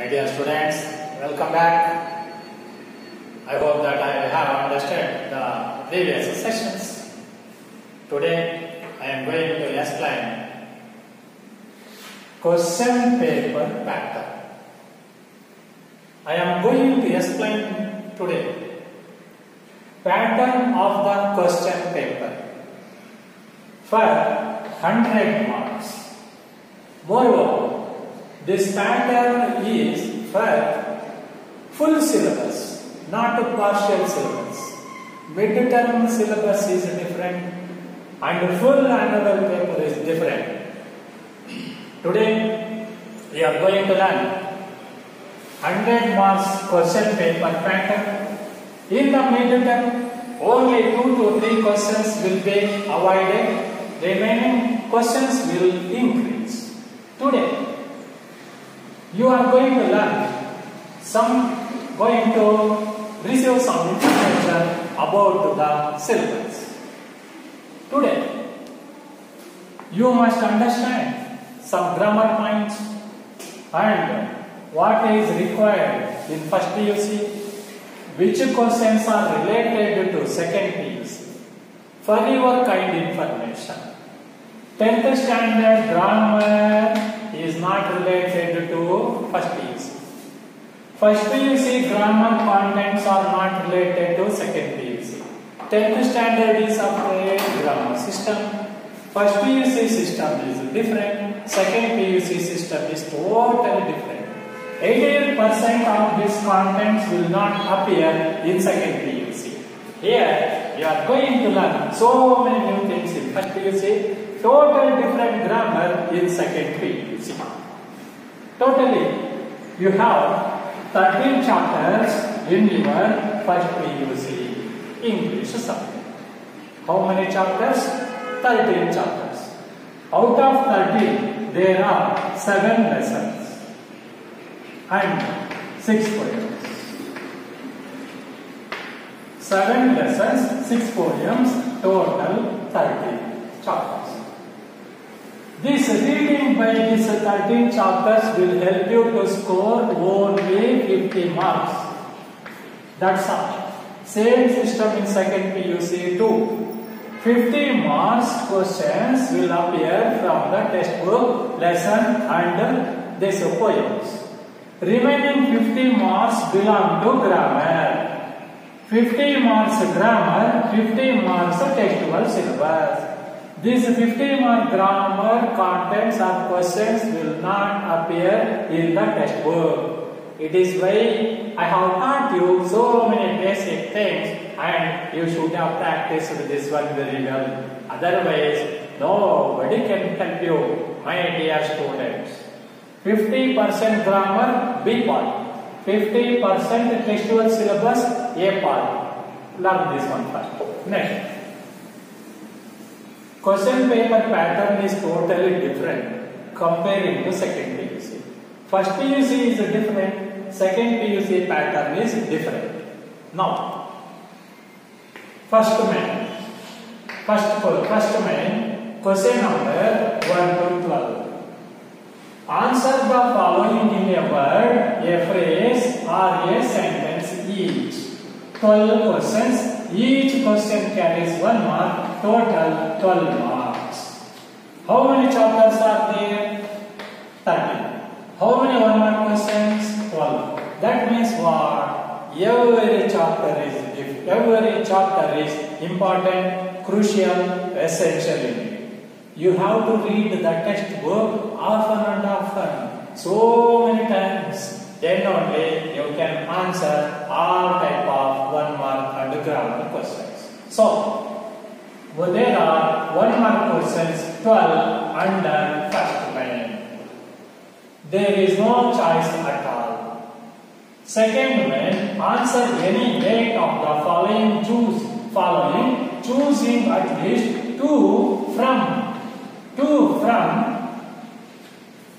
My dear students, welcome back. I hope that I have understood the previous sessions. Today I am going to explain question paper pattern. I am going to explain today pattern of the question paper for 100 marks. Moreover, this pattern is for full syllabus, not partial syllabus. Mid-term syllabus is different and full annual paper is different. Today we are going to learn 100 marks question paper pattern. In the mid-term, only 2 to 3 questions will be avoided. Remaining questions will increase. Today you are going to receive some information about the syllabus. Today, you must understand some grammar points and what is required in first PUC, which questions are related to second PUC. For your kind information, 10th standard grammar is not related to first PUC. First PUC grammar contents are not related to second PUC. 10th standard is separate grammar system. First PUC system is different. Second PUC system is totally different. 88% of these contents will not appear in second PUC. Here you are going to learn so many new things in first PUC. Total different grammar in second PUC. Totally, you have 13 chapters in your first PUC English subject. How many chapters? 13 chapters. Out of 13, there are 7 lessons and 6 poems. 7 lessons, 6 poems, total 13 chapters. This reading by these 13 chapters will help you to score only 50 marks. That's all. Same system in second PUC too. 50 marks questions will appear from the textbook, lesson and these poems. Remaining 50 marks belong to grammar. 50 marks grammar, 50 marks textual syllabus. These 50 mark grammar contents or questions will not appear in the textbook. It is why I have taught you so many basic things and you should have practiced this one very well. Otherwise, nobody can help you, my dear students. 50% grammar, B part. 50% textual syllabus, A part. Learn this one first. Next. Question paper pattern is totally different comparing to second PUC. First PUC is different, second PUC pattern is different. Now, first main, question number 1 to 12. Answer the following in a word, a phrase or a sentence each. 12 questions. Each question carries 1 mark, total 12 marks. How many chapters are there? 13. How many 1 mark questions? 12. That means what? Every chapter is important, crucial, essential. You have to read the textbook often and often, so many times. Then only you can answer all type of 1 mark and grammar questions. So, there are 1 mark questions 12 under first main. There is no choice at all. Second main, answer any 8 of the following choosing at least 2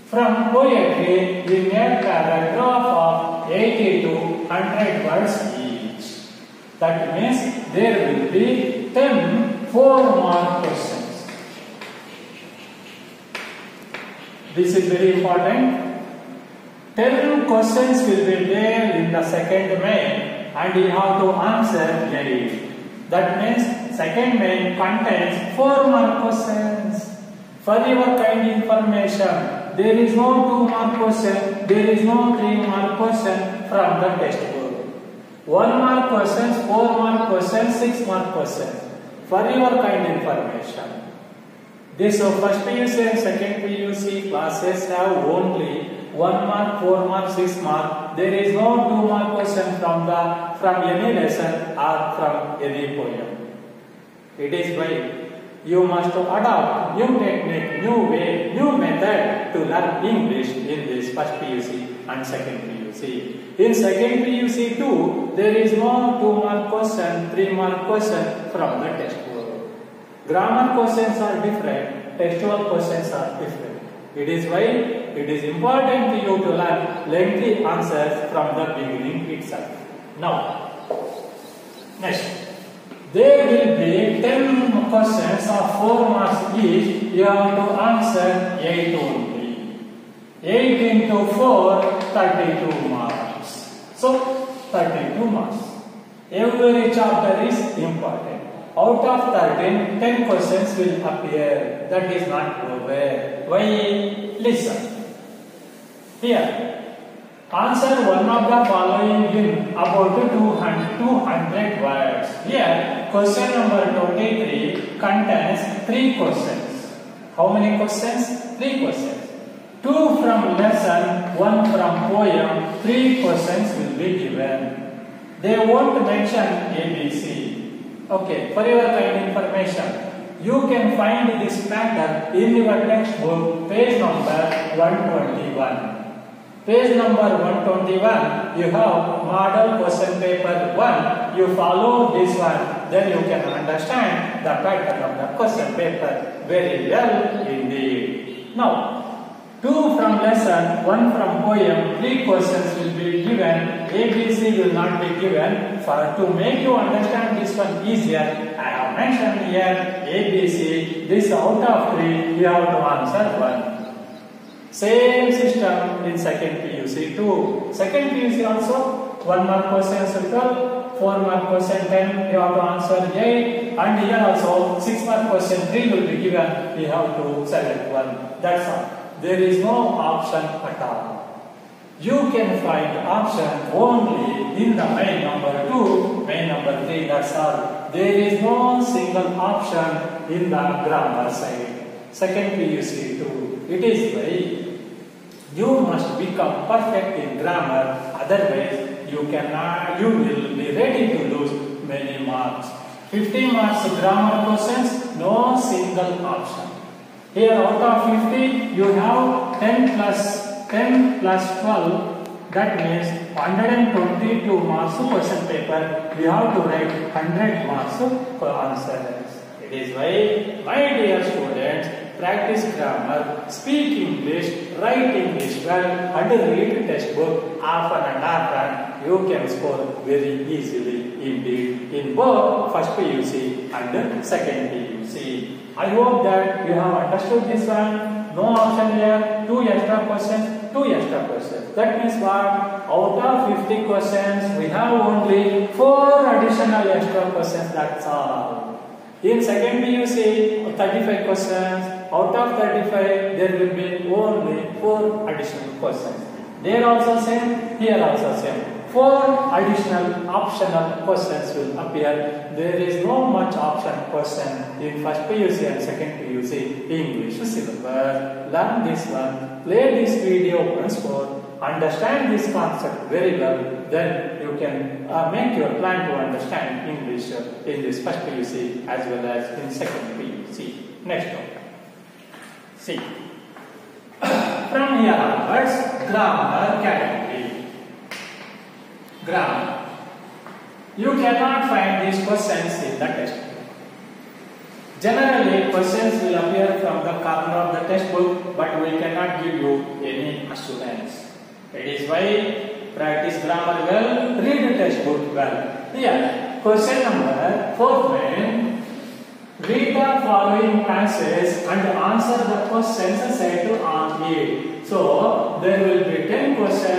from poetry in a paragraph of 80 to 100 words each. That means there will be 10 4-mark questions. This is very important. 10 questions will be there in the second main and you have to answer 8. That means second main contains 4 mark questions. For your kind information, there is no 2 mark question, there is no 3 mark question from the textbook. 1 mark questions, 4 mark questions, 6 mark questions. For your kind information. This first PUC and second PUC classes have only 1 mark, 4 mark, 6 mark. There is no 2 mark question from any lesson or from any poem. It is why you must adopt new technique, new way, new method to learn English in this first PUC and second PUC. In second PUC too, there is no 2 mark question, 3 mark question from the textbook. Grammar questions are different, textual questions are different. It is why it is important to you to learn lengthy answers from the beginning itself. Now, next. There will be 10 questions of 4 marks each. You have to answer 8 only. 8 into 4, 32 marks. So, 32 marks. Every chapter is important. Out of 13, 10 questions will appear. That is not over. Why? Listen. Here. Answer one of the following in about 200 words. Here, question number 23 contains 3 questions. How many questions? 3 questions. 2 from lesson, 1 from poem, 3 questions will be given. They won't mention ABC. Okay, for your kind information, you can find this pattern in your textbook, page number 121. Page number 121, you have model question paper 1. You follow this one, then you can understand the pattern of the question paper very well indeed. Now, 2 from lesson, 1 from poem, 3 questions will be given. ABC will not be given. To make you understand this one easier, I have mentioned here ABC. This out of 3, you have to answer 1. Same system in second PUC too. Second PUC also 1 mark questions 12, 4 mark question 10. You have to answer 8, and here also 6 mark question 3 will be given. You have to select 1. That's all. There is no option at all. You can find option only in the main number 2, main number 3. That's all. There is no single option in the grammar side. Second PUC too. It is why you must become perfect in grammar, otherwise you will be ready to lose many marks. 50 marks grammar questions, no single option. Here out of 50, you have 10 plus 12, that means 122 marks question paper. You have to write 100 marks for answers. It is why, my dear students, practice grammar, speak English, write English well, and read textbook often and often. You can score very easily indeed in both first PUC and second PUC. I hope that you have understood this one. No option here, 2 extra questions, 2 extra questions. That means what? Out of 50 questions, we have only 4 additional extra questions, that's all. In second PUC, 35 questions. Out of 35, there will be only 4 additional questions. There also same, here also same. 4 additional optional questions will appear. There is no much option question in first PUC and second PUC English syllabus. Learn this one, play this video once more, understand this concept very well, then you can make your plan to understand English in this first PUC as well as in second PUC. Next one. See. From here onwards, grammar category. Grammar. You cannot find these questions in the textbook. Generally, questions will appear from the corner of the textbook, but we cannot give you any assurance. It is why practice grammar well, read the textbook well. Here, question number 4. Read the following passages and answer the questions set on it. So, there will be 10 questions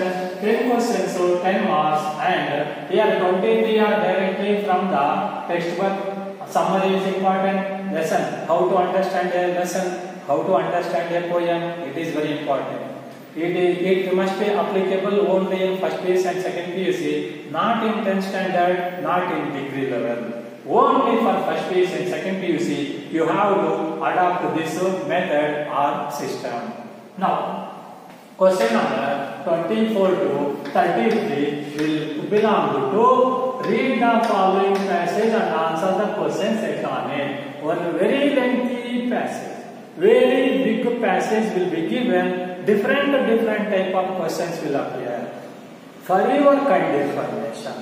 questions, so 10 marks, and here 23 are directly from the textbook. Summary is important. Lesson, how to understand a lesson, how to understand a poem, it is very important. It must be applicable only in first PUC and second PUC, not in 10th standard, not in degree level. Only for first PUC and second PUC, you have to adopt this method or system. Now, question number 24 to 33 will belong to read the following passage and answer the questions set on it. One very lengthy passage, very big passage will be given. Different type of questions will appear. For your kind information,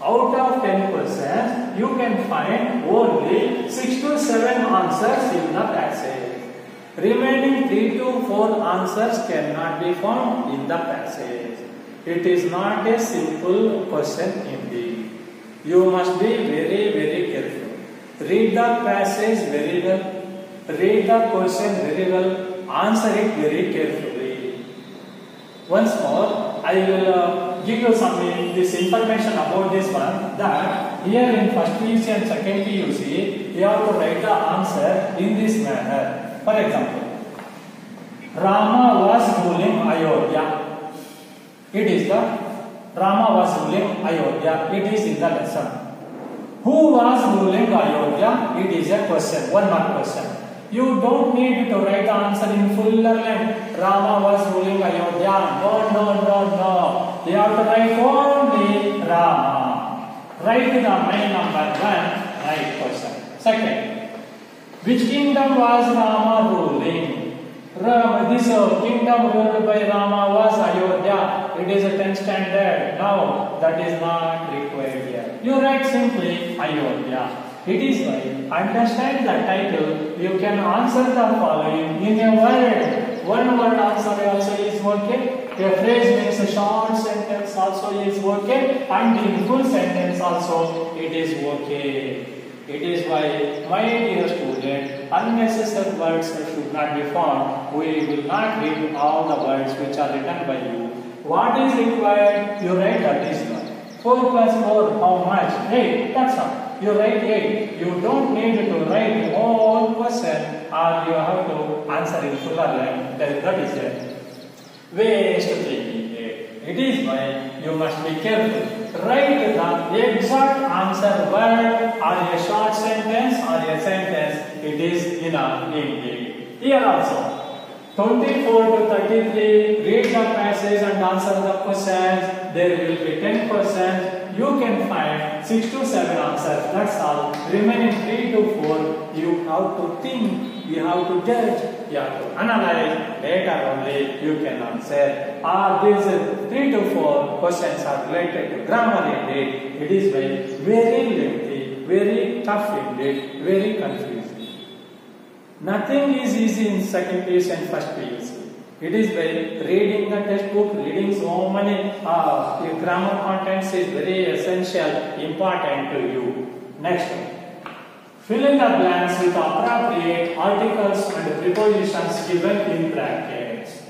out of 10 questions, you can find only 6 to 7 answers in the passage. Remaining 3 to 4 answers cannot be found in the passage. It is not a simple question indeed. You must be very careful. Read the passage very well. Read the question very well. Answer it very carefully. Once more, I will give you some this information about this one, that here in first PUC and second PUC, you have to write the answer in this manner. For example, Rama was ruling Ayodhya. It is the Rama was ruling Ayodhya. It is in the lesson. Who was ruling Ayodhya? It is a question, one mark question. You don't need to write the answer in full length. Rama was ruling Ayodhya. No. You have to write only Rama. Write the main number 1, right question. Second, which kingdom was Rama ruling? This kingdom ruled by Rama was Ayodhya. It is a 10th standard. No, that is not required here. You write simply Ayodhya. It is why, understand the title, you can answer the following in a word. One word answer also is okay. A phrase means a short sentence also is okay. And in full sentence also it is okay. It is why, my dear student, unnecessary words should not be found. We will not read all the words which are written by you. What is required? You write that is 4 plus 4, how much? 8, that's all. You write 8. You don't need to write the whole question, or you have to answer in full length. That is it. Waste thinking. It is why you must be careful. Write the exact answer word or a short sentence or a sentence. It is enough indeed. Here also, 24 to 33, read the passage and answer the questions. There will be 10 questions. You can find 6 to 7 answers. That's all. Remaining 3 to 4, you have to think, you have to judge, you have to analyze. Later only you can answer. These 3 to 4 questions are related to grammar indeed. It is very lengthy, very tough indeed, very confusing. Nothing is easy in second PUC and first PUC. It is by reading the textbook, reading so many grammar contents is very essential, important to you. Next one. Fill in the blanks with appropriate articles and prepositions given in brackets.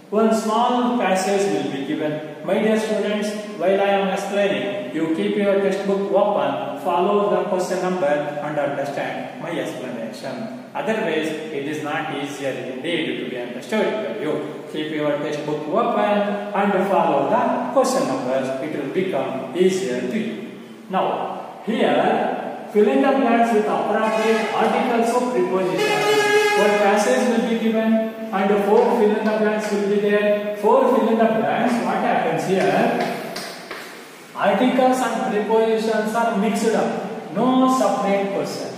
One small passage will be given. My dear students, while I am explaining, you keep your textbook open, follow the question number and understand my explanation. Otherwise, it is not easier indeed to be understood by you. Keep your textbook open and follow the question numbers. It will become easier to you. Now, here, fill in the blanks with appropriate articles of prepositions. One passage will be given and 4 fill in the blanks will be there. 4 fill in the blanks. What happens here? Articles and prepositions are mixed up. No separate questions.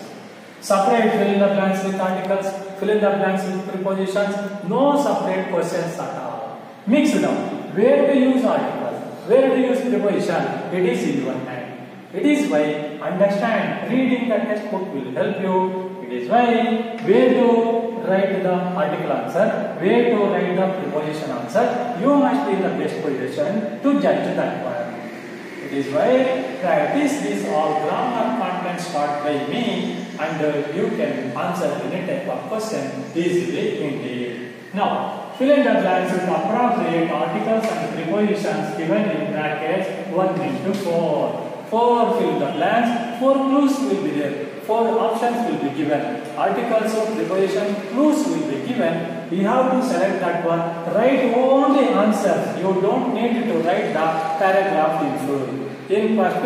Separate fill in the blanks with articles, fill in the blanks with prepositions, no separate questions at all. Mixed up. Where to use articles? Where to use preposition? It is in your hand. It is why understand, reading the textbook will help you. It is why where to write the article answer, where to write the preposition answer, you must be in the best position to judge that one. It is why practice this all grammar contents taught by me, and you can answer any type of question easily indeed. Now, fill in the blanks with appropriate articles and prepositions given in brackets 1 into 4. 4 fill the blanks, 4 clues will be there, 4 options will be given, articles of preposition clues will be given. You have to select that one, write only answers, you don't need to write the paragraph in full. In first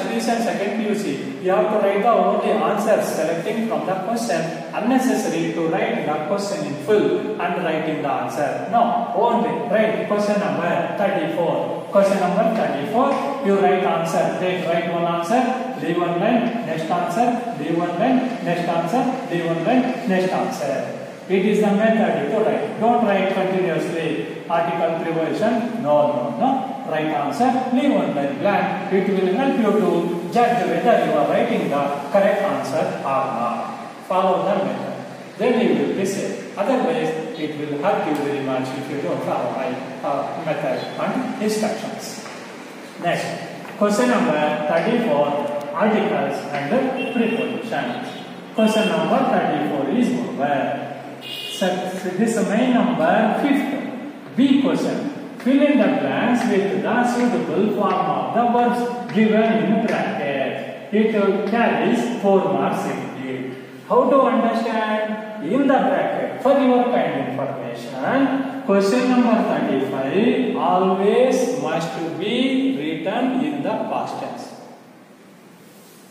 division, second PUC, you have to write the only answers selecting from the question, unnecessary to write the question in full and writing the answer. No, only write question number 34. Question number 34, you write answer, write one answer, leave one line, next answer, leave one line, next answer, leave one line, next answer. It is the method to write. Don't write continuously. Article, preposition, no. Write answer, leave one line blank. It will help you to judge whether you are writing the correct answer or not. Follow the method. Then you will be safe. Otherwise, it will hurt you very much if you don't follow my method and instructions. Next, question number 34, articles and prepositions. Question number 34 is over. This main number 5th. B question. Fill in the blanks with the suitable form of the verbs given in bracket. It carries 4 marks indeed. How to understand? In the bracket, for your kind information, question number 35 always must be written in the past tense.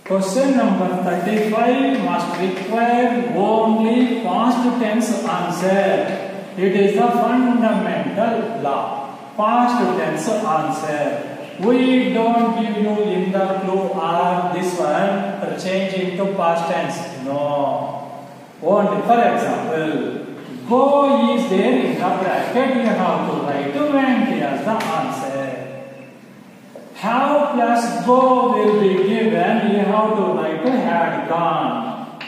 Question number 35 must require only past tense answer. It is the fundamental law. Past tense answer. We don't give you in the clue or this one change into past tense. No. Only for example, go is there in the bracket. You have to write went as the answer. Have plus go will be given. You have to write had gone.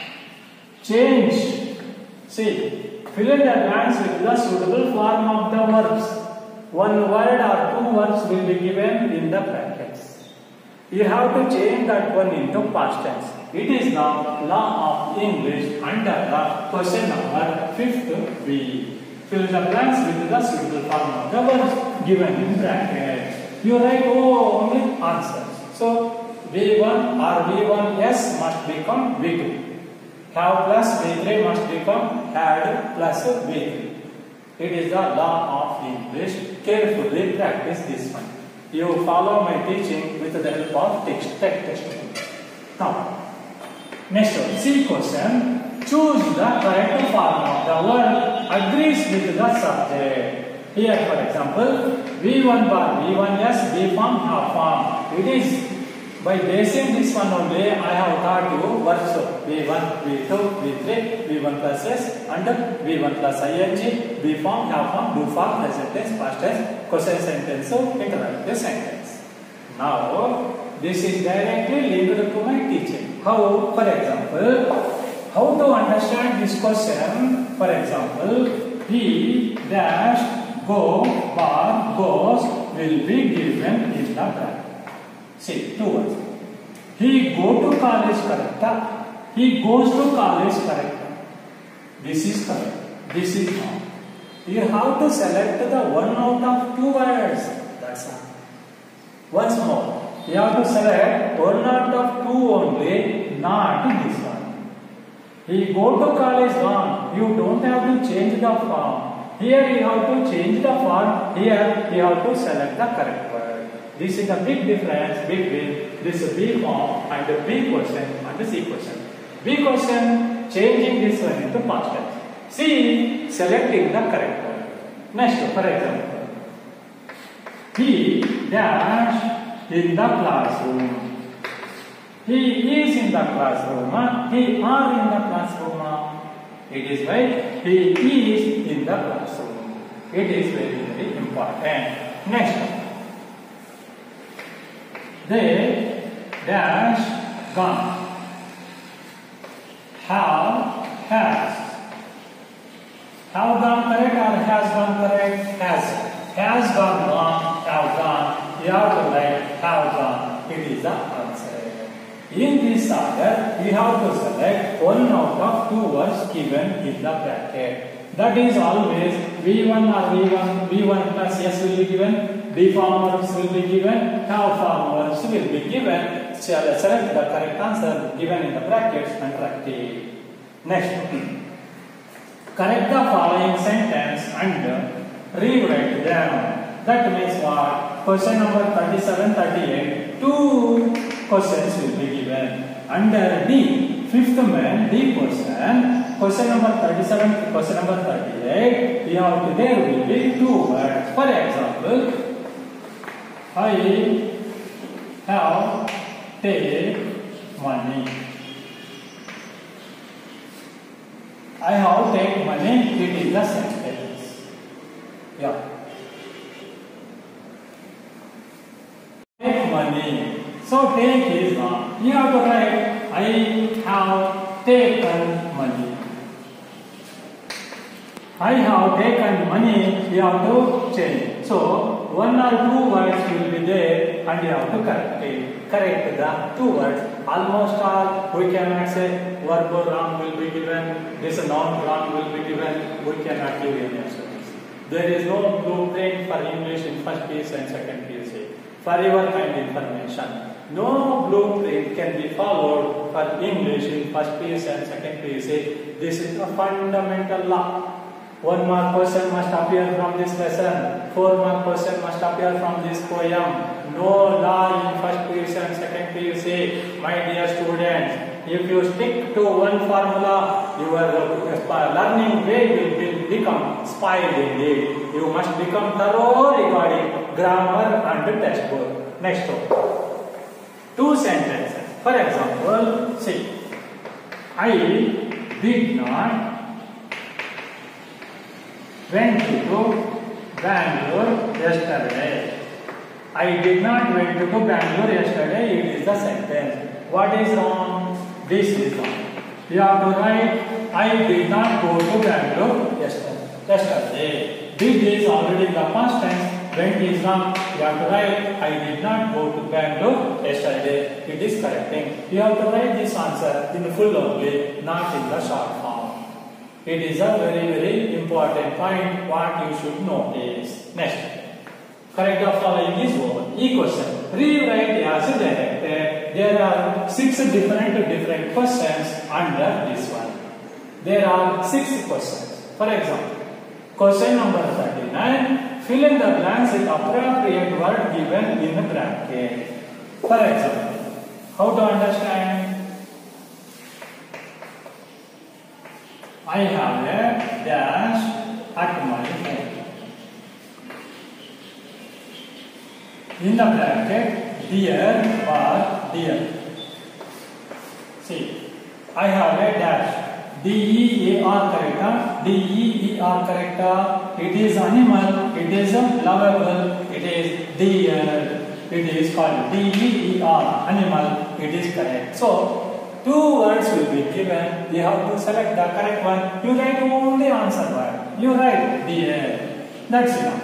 Change. See, fill in the blanks with the suitable form of the verbs. One word or 2 words will be given in the brackets. You have to change that one into past tense. It is the law of English under the question number 5th B. Fill the blanks with the suitable form of the verbs given in brackets. You write only answers. So V1 or V1S must become V2. Have plus V3 must become had plus V3. It is the law of English. Carefully practice this one. You follow my teaching with the help of text textbook. Now, next one. C question. Choose the correct form of the word agrees with the subject. Here, for example, V1 bar, V1S, V form, have form. It is by basing this one only, I have taught you verbs V1, V2, V3, V1 plus S and V1 plus ing, V form, have form, do form, present tense, past tense, question sentence, interrogative sentence. Now, this is directly linked to my teaching. How? For example, how to understand this question? For example, he dash go bar goes will be given in the bracket. See, 2 words. He go to college, correct? He goes to college, correct? This is correct. This is not. You have to select the one out of 2 words. That's all. Once more, you have to select one out of 2 only, not this one. He go to college, wrong. You don't have to change the form. Here you have to change the form. Here you have to select the correct word. This is a big difference between this B form and the B question and the C question. B question, changing this one into past tense. C, selecting the correct word. Next, for example, he dash in the classroom. He is in the classroom. He are in the classroom. It is right. He is in the classroom. It is very, very important. Next. They dash gone. Have has. Have gone correct or has gone correct? Has gone wrong, have gone. You have to write have gone. It is the answer. In this order, we have to select one out of 2 words given in the bracket. That is always V1 or V1 plus S will be given. B form verbs will be given, have form verbs will be given. Select the correct answer given in the brackets and correct it. Next, correct the following sentence and rewrite them. That means what? Question number 37, 38. Two questions will be given. Under D, fifth man, D person. Question number 37 to question number 38. There will be two words. For example, I have take money. I have take money. It is the sentence. Yeah. Take money. So take is not. You have to write I have taken money. I have taken money. You have to change. So one or two words will be there, and you have to correct it. Correct the two words. Almost all we cannot say verb wrong will be given. This noun wrong will be given. We cannot give any answers. There is no blueprint for English in first PUC and second PUC. For your kind information, no blueprint can be followed for English in first PUC and second PUC. This is a fundamental law. 1 mark question must appear from this lesson. 4 mark question must appear from this poem. No law in first PUC and second PUC. My dear students, if you stick to one formula, your learning way will become spoiled indeed. You must become thorough regarding grammar and textbook. Next one. Two sentences. For example, see, I did not went to Bangalore yesterday. I did not went to Bangalore yesterday. It is the sentence. What is wrong? This is wrong. You have to write I did not go to Bangalore yesterday. Did is already in the past tense. Went is wrong. You have to write I did not go to Bangalore yesterday. It is correcting. You have to write this answer in full only, not in the short form. It is a very, very important point what you should notice. Next, correct the following is one. E question. Rewrite as directed. There are 6 different questions under this one. There are 6 questions. For example, question number 39. Fill in the blanks with appropriate word given in the bracket. For example, how to understand? I have a dash at my home. In the bracket, dear or dear. See, I have a dash. D-E-A-R correct. D-E-E-R correct. It is animal. It is lovable. It is dear. It is called D-E-E-R. Animal. It is correct. So, 2 words will be given. You have to select the correct one. You write only answer word. You write dear. That's enough.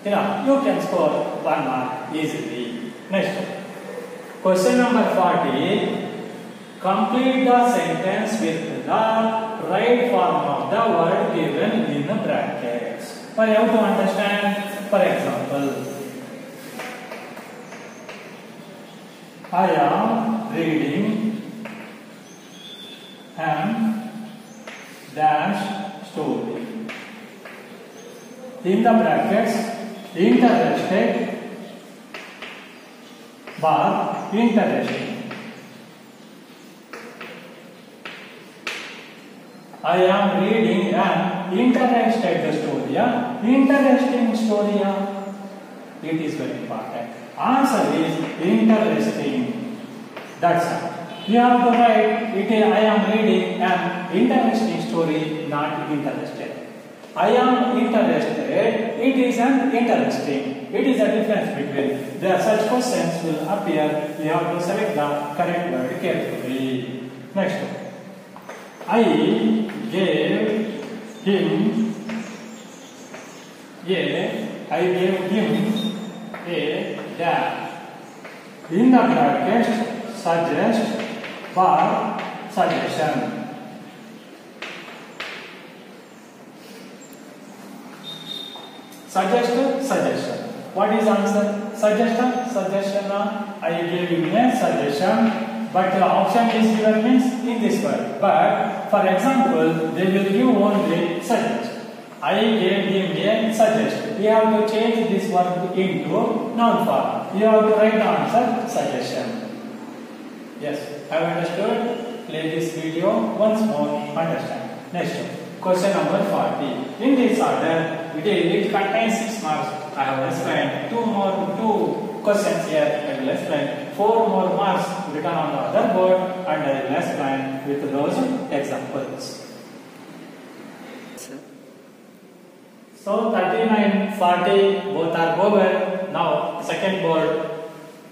Enough. You can score 1 mark easily. Next. Question number 40. Complete the sentence with the right form of the word given in the brackets. For you to understand, for example, I am reading an dash story. In the brackets, interested but interesting. I am reading an interesting story. Interesting story. It is very important. Answer is interesting. That's it. You have to write it. I am reading an interesting story, not interested. I am interested. It is an interesting. It is a difference between. There such questions will appear. You have to select the correct word carefully. Next one. I gave him a dash. In the brackets, suggest for suggestion. Suggest suggestion. What is answer? Suggestion. Suggestion. I gave you a suggestion, but the option is given means in this word. But for example, they will give only suggest. I gave him a suggestion. You have to change this word into noun form. You have to write the answer suggestion. Yes, have you understood? Play this video once more. Understand. Next question number 40. In this order, it contains 6 marks. I have explained two questions here. I will explain 4 more marks written on the other board, and I will explain with those examples. So 39, 40 both are over. Now second board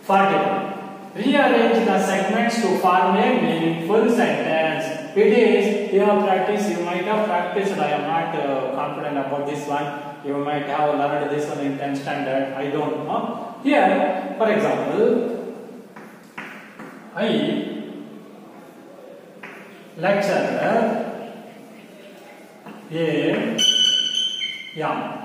41. Rearrange the segments to form a meaningful sentence. It is, you have practiced, you might have practiced. I am not confident about this one. You might have learned this one in 10th standard. I don't know. Here, for example, I lecturer a young.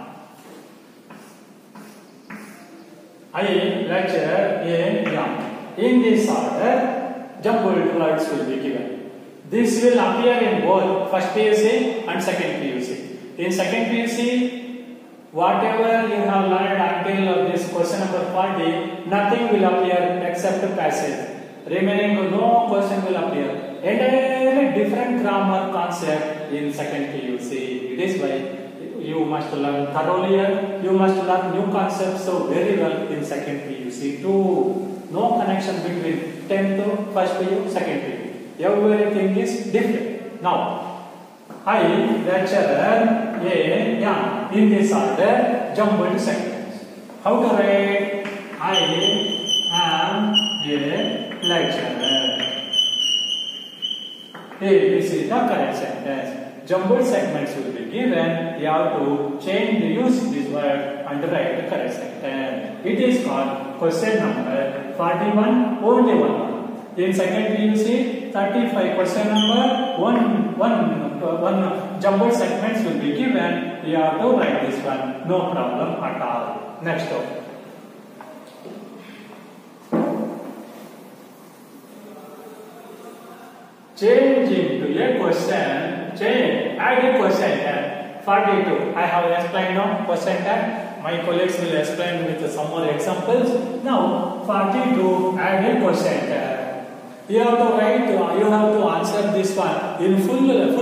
I lecture a young. In this order, jumbled words will be given. This will appear in both first PUC and second PUC. In second PUC, whatever you have learned until this question number 40, nothing will appear except passage. Remaining no question will appear. Entirely different grammar concept in second PUC. It is why you must learn thoroughly. You must learn new concepts so very well in second PUC too. No connection between 10th to first PU, second PU. Everything is different. Now, I lecturer a young. In this order, jumbled sentence. How to write? I am a lecturer. This is the correct sentence. Jumbled segments will be given. You have to use this word and write the correct sentence. It is called question number 41, only one. In second PUC, 35 question number, one jumbled segments will be given. You have to write this one. No problem at all. Next up. Change into a question. Add a question tag. 42. I have explained now question tag. My colleagues will explain with some more examples. Now 42. Add a question tag. You have to write. You have to answer this one in full line.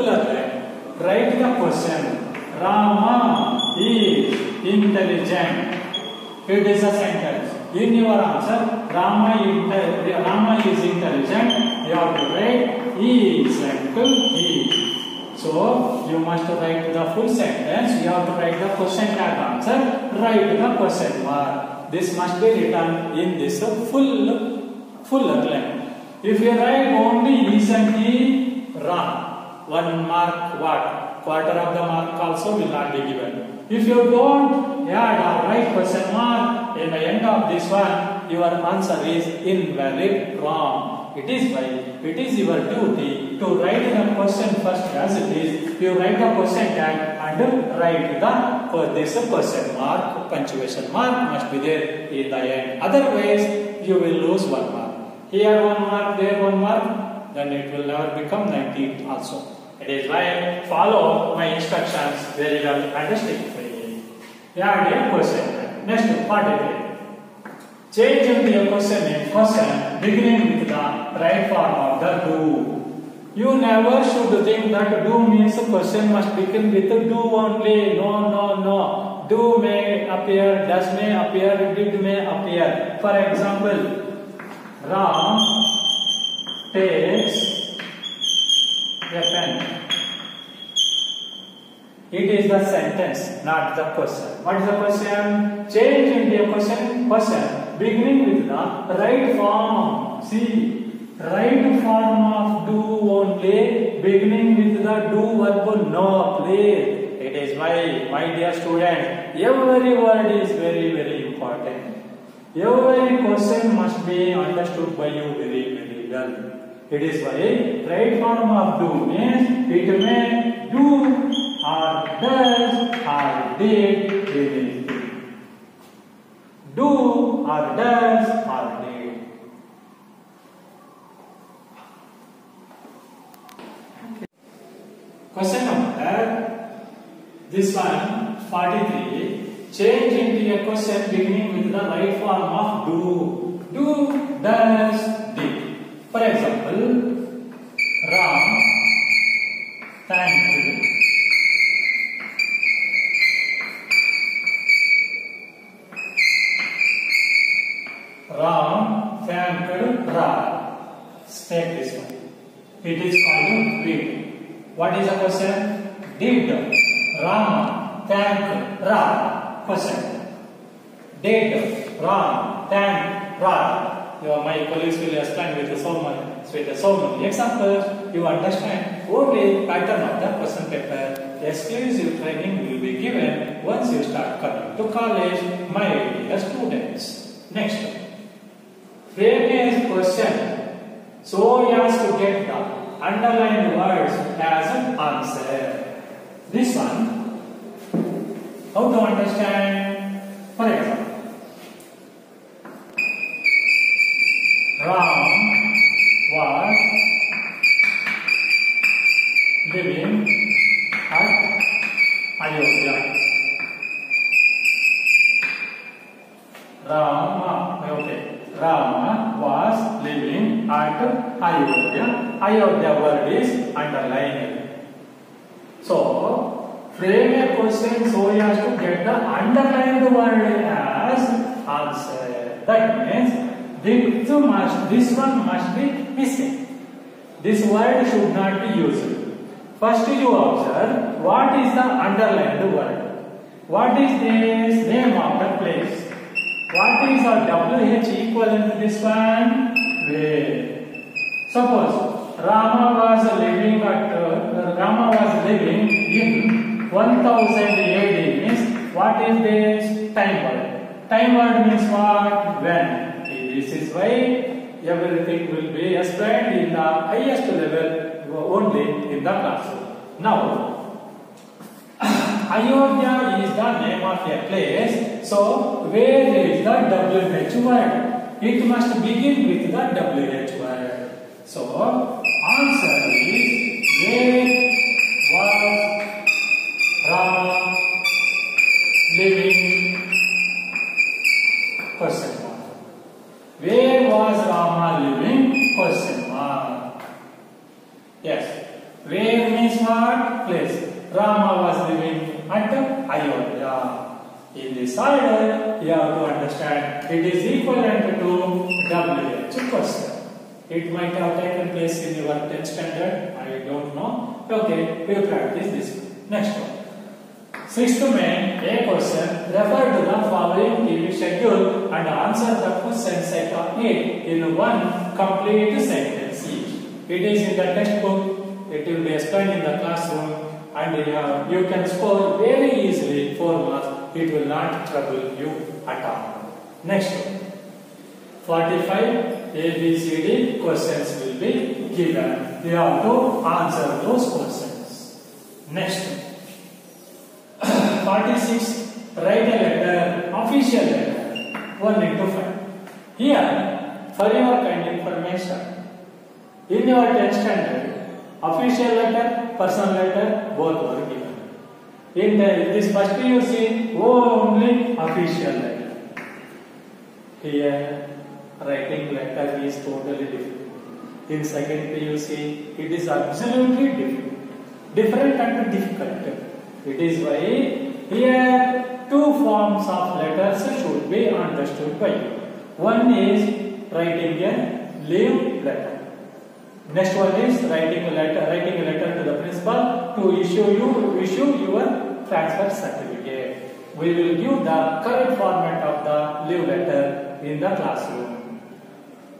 Write the question. Rama is intelligent. It is a sentence. In your answer, Rama is intelligent. You have to write he is equal he. So you must write the full sentence. You have to write the question tag answer. Write the question mark. This must be written in this full line. If you write only is and he, wrong. 1 mark what? Quarter of the mark also will not be given. If you don't add or write question mark in the end of this one, your answer is invalid, wrong. It is why it is your duty to write the question first as it is. You write the question tag and write this question mark, punctuation mark must be there in the end. Otherwise, you will lose 1 mark. Here 1 mark, there 1 mark, then it will never become 90 also. It is why follow my instructions very well and stick to it. Add a question. Next, 43. Change into a question beginning with the right form of the do. You never should think that do means question must begin with do only. No. Do may appear, does may appear, did may appear. For example, Ram takes a pen. It is the sentence, not the question. What is the question? Change into a question beginning with the right form. See, right form of do only, beginning with the do verb no, please. It is why, my dear student, every word is very, very important. Every question must be understood by you very, very well. It is why right form of do means it may do or does or did anything. do or does or did. Question number, this one 43, change into a question beginning with the right form of do, does, did. For example, Ram thanked Ra. Take this one. It is called read. What is the question? Did Ram thank Ra? Question. Did Ram thank Ra? My colleagues will explain with so many examples. You understand only pattern of the question paper. Exclusive training will be given once you start coming to college, my dear students. Next one. Frame a question so as to get the underlined words as an answer. This one, how to understand? For example, Ram was living at Ayodhya. Rama was living at Ayodhya. Ayodhya word is underlined. So, frame a question so as to get the underlined word as answer. That means this one must be missing. This word should not be used. First you observe what is the underlined word. What is this name of the place? What is our WH equivalent to this one? Where? Suppose Rama was living in 1000 AD. Means what is this? Time word. Time word means what? When. This is why everything will be explained in the highest level only in the classroom. Now, Ayodhya is the name of a place. So, where is the WH word? It must begin with the WH word. So, answer is where was Rama living? Question mark. Where was Rama living? Question mark. Yes. Where means what? Place. Rama was living at Ayodhya. In this order, you have to understand it is equivalent to WH question. It might have taken place in your 10th standard. I don't know. Okay, we will practice this one. Next one. 6th main A question. Refer to the following TV schedule and answer the question set of 8 in one complete sentence each. It is in the textbook. It will be explained in the classroom. And you can score very easily 4 marks. It will not trouble you at all. Next one. 45 ABCD questions will be given. You have to answer those questions. Next one. 46. Write a letter, official letter, 1 into 5. Here, for your kind information, in your 10th standard, official letter, personal letter, both were given. In this first PUC, only official letter. Here, writing letter is totally different. In second PUC, it is absolutely different and difficult. It is why here 2 forms of letters should be understood by you. One is writing a leave letter. Next one is writing a letter to the principal to issue your transfer certificate. We will give the correct format of the leave letter in the classroom.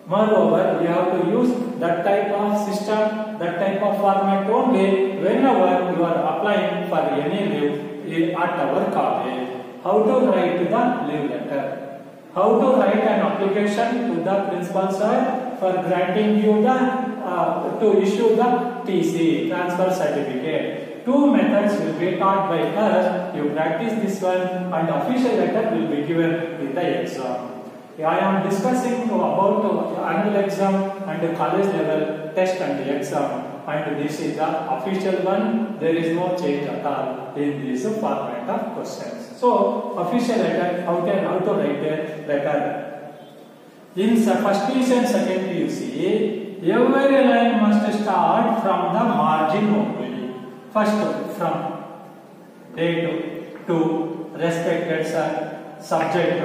Moreover, you have to use that type of system, that type of format only whenever you are applying for any leave at our college. How to write the leave letter? How to write an application to the principal sir for granting you the to issue the TC, transfer certificate. Two methods will be taught by us. You practice this one and official letter will be given in the exam. I am discussing about annual exam and college level test and exam, and this is the official one. There is no change at all in this format of questions. So official letter, how to write a letter? In first PUC and second PUC, every line must start from the margin only. First from date to respected sir, subject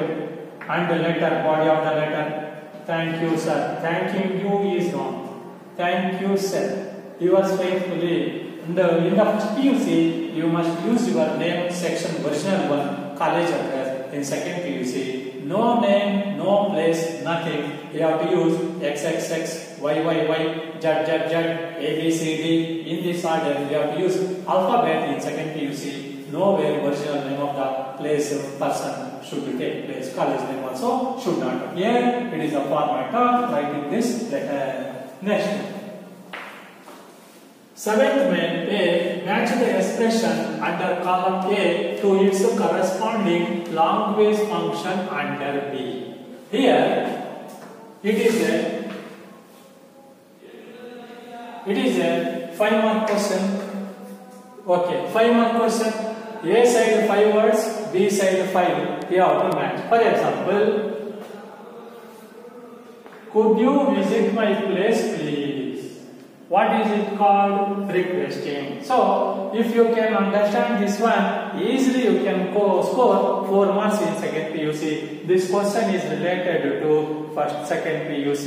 and the letter, body of the letter. Thank you sir. Thanking you is wrong. Thank you sir. Yours faithfully. In the first PUC, you must use your name section original one, college address. In second PUC, no name, no place, nothing. You have to use XXX, YYY, ZZZ, ABCD. In this order, you have to use alphabet in second PUC. Nowhere original name of the place, person should be take place. College name also should not. Here it is a format of writing this letter. Next. Seventh main A, match the expression under column A to its corresponding language function under B. Here it is a 5 mark question. Okay, 5 mark question. A side 5 words, B side 5. You have to match. For example, could you visit my place, please? What is it called? Requesting. So, if you can understand this one, easily you can score 4 marks in second PUC. This question is related to first, second PUC.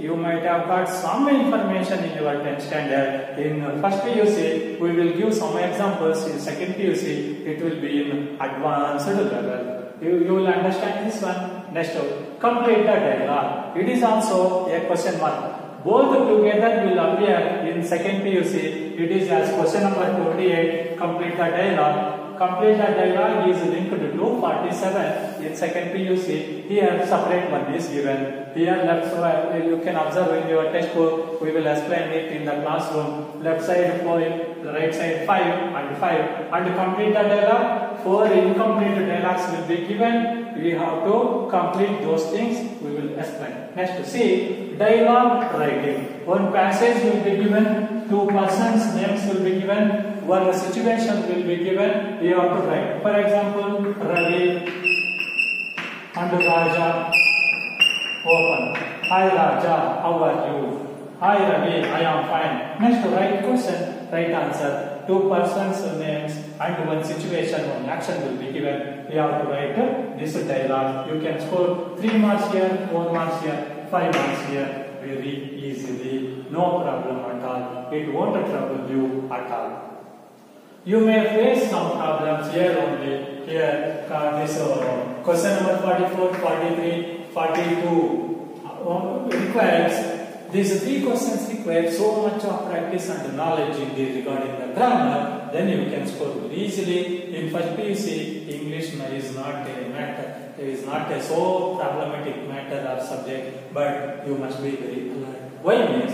You might have got some information in your 10th standard. In first PUC, we will give some examples. In second PUC, it will be in advanced level. You will understand this one. Next, complete the dialogue. It is also a question mark. Both together will appear in second PUC. It is as question number 28. Complete the dialogue. Complete the dialogue is linked to 47 in second PUC. Here separate one is given. Here left side you can observe in your textbook. We will explain it in the classroom. Left side 4, right side 5 and 5. And complete the dialogue. 4 incomplete dialogues will be given. We have to complete those things. We will explain. Next, see dialogue writing. One passage will be given. 2 persons' names will be given. One situation will be given. You have to write. For example, Ravi and Raja. Open. Hi Raja, how are you? Hi Ravi, I am fine. Next, write question, write answer. 2 persons' names and one situation, one action will be given. You have to write this dialogue. You can score 3 marks here, 4 marks here, 5 marks here very easily. No problem at all. It won't trouble you at all. You may face some problems here only. Here, this question number 44, 43, 42 requires. These 3 questions require so much of practice and knowledge regarding the grammar. Then you can score easily. In first PUC, English is not a matter. It is not a so problematic matter or subject, but you must be very alert. Why means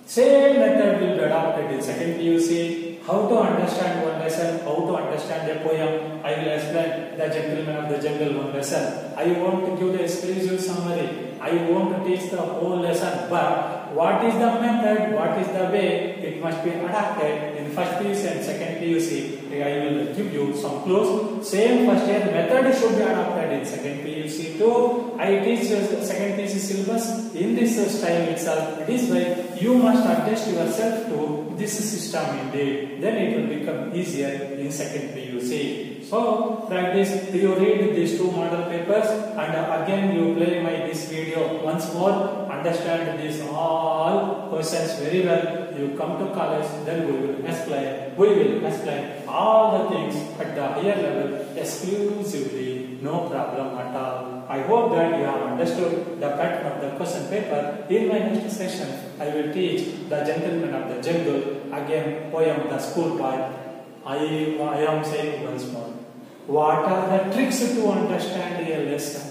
same method will be adopted in second PUC. How to understand one lesson, how to understand a poem, I will explain The Gentleman of the Jungle one lesson. I want to give the exclusive summary. I want to teach the whole lesson, but what is the method, what is the way, it must be adapted in first PUC and second PUC. I will give you some clues. Same first year method should be adopted in second PUC too. I teach second PUC syllabus in this style itself. It is why you must adjust yourself to this system indeed. Then it will become easier in second PUC. So practice. You read these 2 model papers and again you play this video once more. Understand these all questions very well. You come to college, then we will explain. We will explain all the things at the higher level exclusively. No problem at all. I hope that you have understood the pattern of the question paper. In my next session, I will teach The Gentleman of the Jungle. Again, poem The School Boy. I am saying once more. What are the tricks to understand a lesson?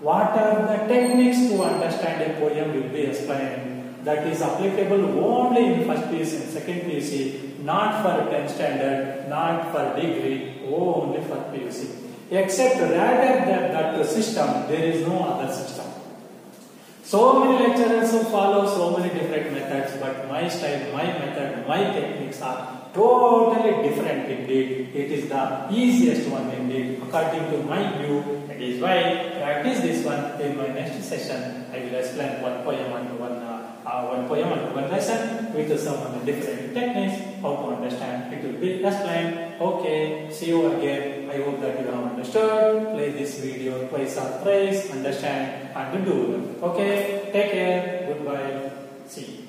What are the techniques to understand a poem will be explained. that is applicable only in first PUC and second PUC, not for 10th standard, not for degree, only for PUC. Except rather than that system, there is no other system. So many lecturers who follow so many different methods, but my style, my method, my techniques are totally different indeed. It is the easiest one indeed, according to my view. That is why practice this one. In my next session, I will explain one poem and one lesson with some different techniques, how to understand. It will be explained. Okay, see you again. I hope that you have understood. Play this video twice or thrice, understand and do. Okay, take care. Goodbye. See you.